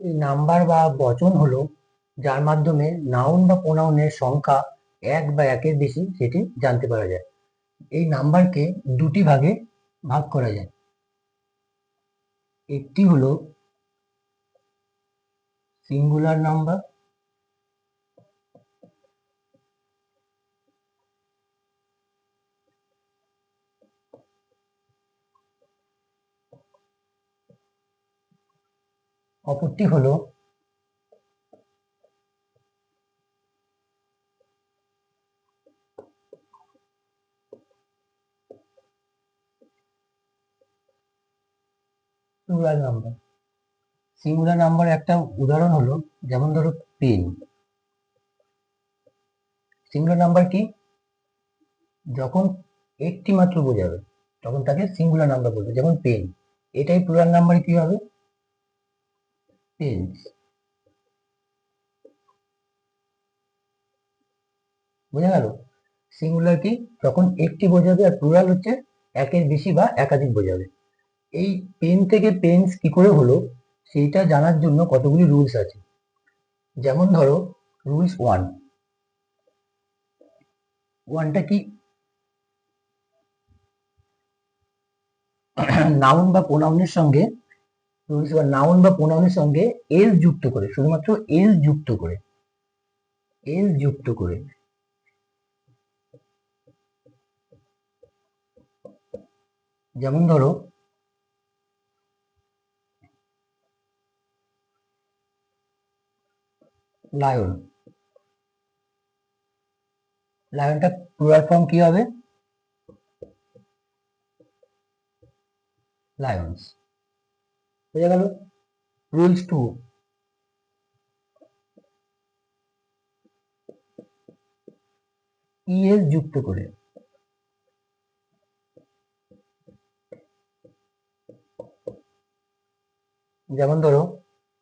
এই নাম্বার বা বচন হলো যার মাধ্যমে নাউন বা প্রোনাউনের সংখ্যা এক বা একের বেশি সেটি জানতে পারা যায়। এই নাম্বারকে দুটি ভাগে ভাগ করা যায়। একটি হলো সিঙ্গুলার নাম্বার, অপরটি হলো প্লুরাল নাম্বার। সিঙ্গুলার নাম্বার একটা উদাহরণ হলো, যেমন ধরো পেন। সিঙ্গুলার নাম্বার কি? যখন একটি মাত্র বোঝাবে তখন তাকে সিঙ্গুলার নাম্বার বলবে, যেমন পেন। এটাই প্লুরাল নাম্বার কি হবে? পেন্স। বোঝা গেল? সিঙ্গুলার কি? যখন একটি বোঝাবে, আর প্লুরাল হচ্ছে একের বেশি বা একাধিক বোঝাবে। এই পেন থেকে পেন্স কি করে হলো সেইটা জানার জন্য কতগুলি রুলস আছে। যেমন ধরো রুলস ওয়ান। ওয়ানটা কি? নাউন বা প্রোনাউনের সঙ্গে রুলস ওয়ান, নাউন বা প্রোনাউনের সঙ্গে এল যুক্ত করে, শুধুমাত্র এল যুক্ত করে, এল যুক্ত করে। যেমন ধরো লায়ন। লায়নটা প্লুরাল ফর্ম কি হবে? লায়ন্স। বোঝা গেল? Rules two. ইএস যুক্ত করে। যেমন ধরো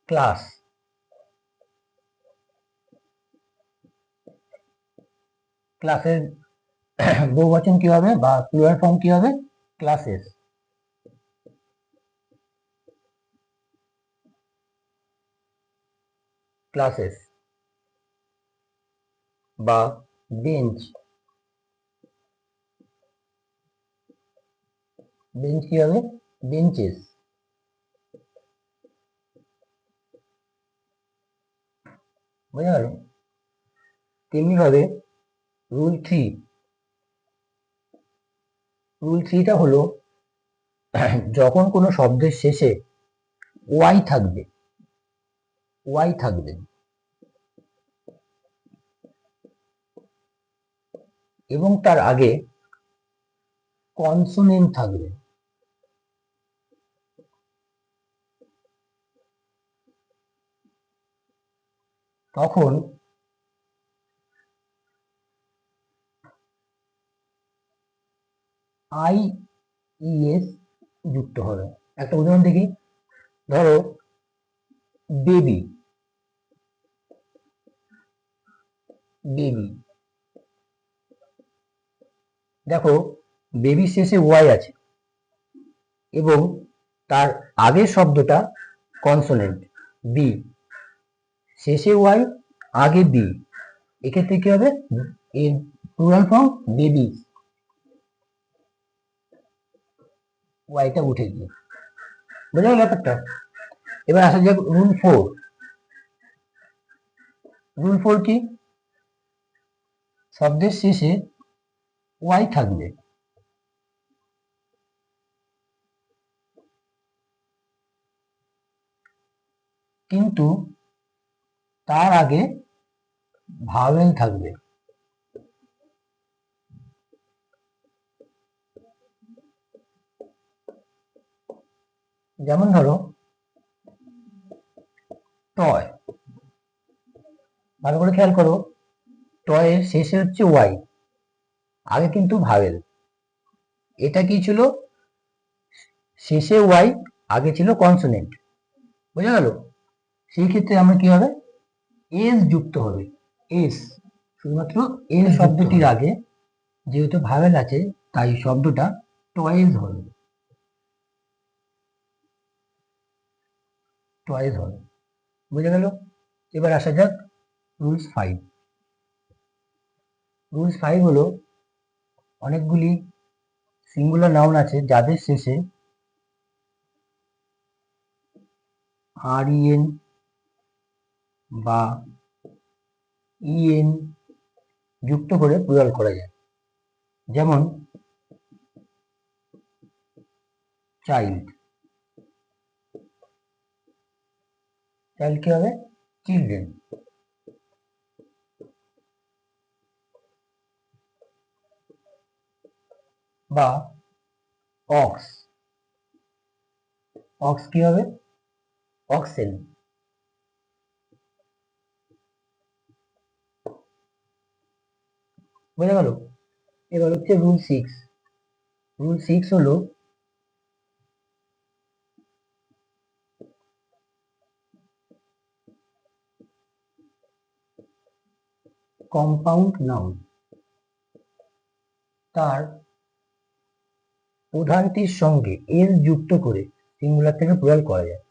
ক্লাস। ক্লাসের বহুবচন কি হবে বা প্লুরাল ফর্ম কি হবে? ক্লাসেস। ক্লাসেস। বা বেঞ্চ। বেঞ্চ কি হবে? বেঞ্চেস। বোঝা গেল? তেমনি ভাবে রুল থ্রি। রুল থ্রিটা হলো, যখন কোনো শব্দের শেষে ওয়াই থাকবে, ওয়াই থাকবে এবং তার আগে কনসোনেন্ট থাকবে, তখন আই ইএস যুক্ত হবে। একটা উদাহরণ দেখি। ধরো বেবি। বেবি, দেখো বেবি শেষে ওয়াই আছে এবং তার আগের শব্দটা কনসোনেন্ট বি, শেষে ওয়াই আগে বি। এক্ষেত্রে কি হবে? এর প্লুরাল ফর্ম বেবি, ওয়াইটা উঠে গিয়ে। বোঝা গেল ব্যাপারটা? এবার আসা যাক রুল ফোর। রুল ফোর কি? শব্দের শেষে ওয়াই থাকবে কিন্তু তার আগে ভাওয়েল থাকবে। যেমন ধরো টয়। ভালো করে খেয়াল করো, টয়ের শেষে হচ্ছে ওয়াই, আগে কিন্তু ভাওয়েল। এটা কি ছিল? শেষে ওয়াই, আগে ছিল কনসোনেন্ট। বোঝা গেল? সেই ক্ষেত্রে আমরা কি হবে? এস যুক্ত হবে। এস, শুধুমাত্র এস শব্দটির আগে যেহেতু ভাওয়েল আছে তাই শব্দটা টয়েজ হবে। টয়েজ হবে। বোঝা গেল? এবার আসা যাক রুলস 5। রুলস 5 হলো অনেকগুলি সিঙ্গুলার নাউন আছে যাদের শেষে REN বা EN যুক্ত করে প্লুরাল করা যায়। যেমন চাইল্ড, চাইল্ড কি হবে? চিলড্রেন। বা অক্স, অক্স কি হবে? অক্সেন। বোঝা গেল? এবার হচ্ছে রুল 6। রুল 6 হলো কম্পাউন্ড নাউন তার প্রধানটির সঙ্গে এল যুক্ত করে সিঙ্গুলার থেকে প্লুরাল করা যায়।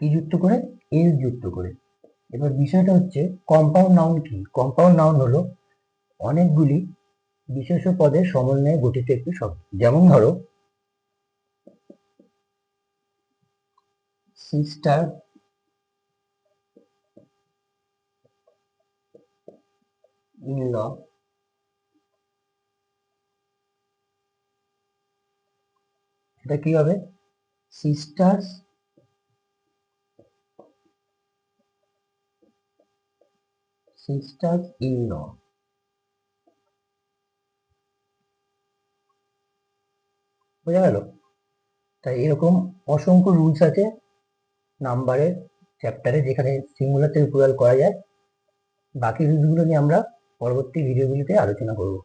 কি যুক্ত করে? এল যুক্ত করে। এবার বিষয়টা হচ্ছে কম্পাউন্ড নাউন কি? কম্পাউন্ড নাউন হলো অনেকগুলি বিশেষ্য পদের সমন্বয়ে গঠিত একটি শব্দ। যেমন ধরো সিস্টার, ইন-ল, এটা কি হবে? Sisters sisters in law. বোঝা গেল? তাই এরকম অসংখ্য রুলস আছে নাম্বারের চ্যাপ্টারে যেখানে সিঙ্গুলার থেকে প্লুরাল করা যায়। বাকি রুলসগুলো নিয়ে আমরা পরবর্তী ভিডিওগুলিতে আলোচনা করব।